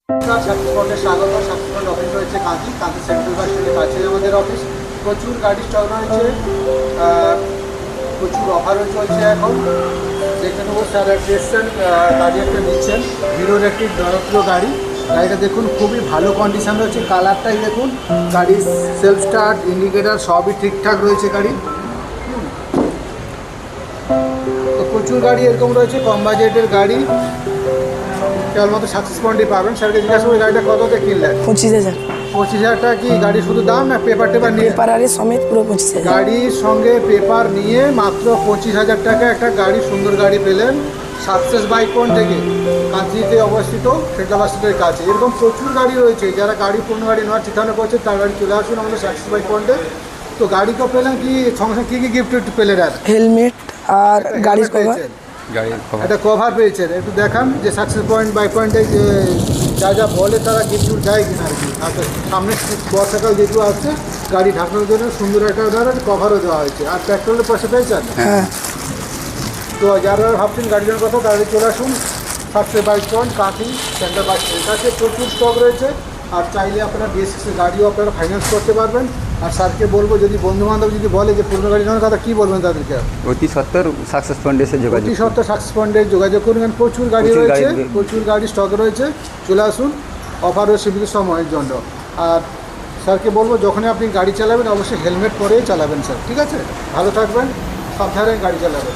সাকসেসপন্ডে স্বাগত। সাকসেসপন্ড অফিস রয়েছে Kanthi central bus স্ট্যান্ডের কাছে আমাদের অফিস। প্রচুর গাড়ি স্টক রয়েছে, প্রচুর অফারও চলছে এখন। দেখে নেবো স্যার এসছেন, গাড়ি একটা নিচ্ছেন, হিরোর একটি জনপ্রিয় গাড়ি। গাড়িটা দেখুন খুবই ভালো কন্ডিশন রয়েছে, কালারটাই দেখুন, গাড়ির সেলফ স্টার্ট ইন্ডিকেটার সবই ঠিকঠাক রয়েছে গাড়ি। তো প্রচুর গাড়ি এরকম রয়েছে, কম বাজেটের গাড়ি কেবলমাত্র সাকসেসপন্ডে পাবেন। স্যারকে জিজ্ঞাসা করে গাড়িটা কততে কিনলেন? 25,000। 25,000 টাকা কি গাড়ি শুধু দাম না পেপার টেপার নিয়ে? পেপার আরে সমেত পুরো 25,000। গাড়ির সঙ্গে পেপার নিয়ে মাত্র 25,000 টাকা একটা গাড়ি, সুন্দর গাড়ি পেলেন সাকসেস বাইক পয়েন্ট থেকে, কাঁথিতে অবস্থিত সেন্ট্রাল বাস স্ট্যান্ডের কাছে। এরকম প্রচুর গাড়ি রয়েছে, যারা গাড়ি পুরনো গাড়ি নেওয়ার চিন্তা করছে তার গাড়ি চলে আসুন আমাদের সাকসেস বাইক পয়েন্টে। তো গাড়ি তো পেলেন, কি সঙ্গে সঙ্গে কী গিফট পেলেন? আর হেলমেট আর গাড়ির কভার, একটা কভার পেয়েছেন। একটু দেখান যে সাকসেস পয়েন্ট বাই পয়েন্টে যে যা যা বলে তারা গিফট দেয় কিনা আর কি। আচ্ছা, সামনে বর্ষাকাল যেহেতু আসছে, গাড়ি ঢাকানোর জন্য সুন্দর একটা কভারও দেওয়া হয়েছে। আর পেট্রোলের পয়সা পেয়েছেন? হ্যাঁ। তো যারা ভাবছেন গাড়ি জন্য কথা, তাদের চলে আসুন success bike point Kanthi central bus stand কাছে। প্রচুর স্টক রয়েছে, আর চাইলে আপনারা BS6 গাড়িও আপনারা ফাইন্যান্স করতে পারবেন। আর স্যারকে বলবো, যদি বন্ধুবান্ধব যদি বলে যে পুরনো গাড়ি নেওয়ার কথা, কী বলবেন তাদেরকে? অতি সত্তর সাকসেস পয়েন্টে এসে যোগাযোগ, অতি সত্তর সাকসেস পয়েন্টে যোগাযোগ করবেন। প্রচুর গাড়ি রয়েছে, প্রচুর গাড়ি স্টক রয়েছে, চলে আসুন অফার ও সীমিত সময়ের জন্য। আর স্যারকে বলবো যখনই আপনি গাড়ি চালাবেন অবশ্যই হেলমেট পরেই চালাবেন স্যার, ঠিক আছে? ভালো থাকবেন, সাবধানে গাড়ি চালাবেন।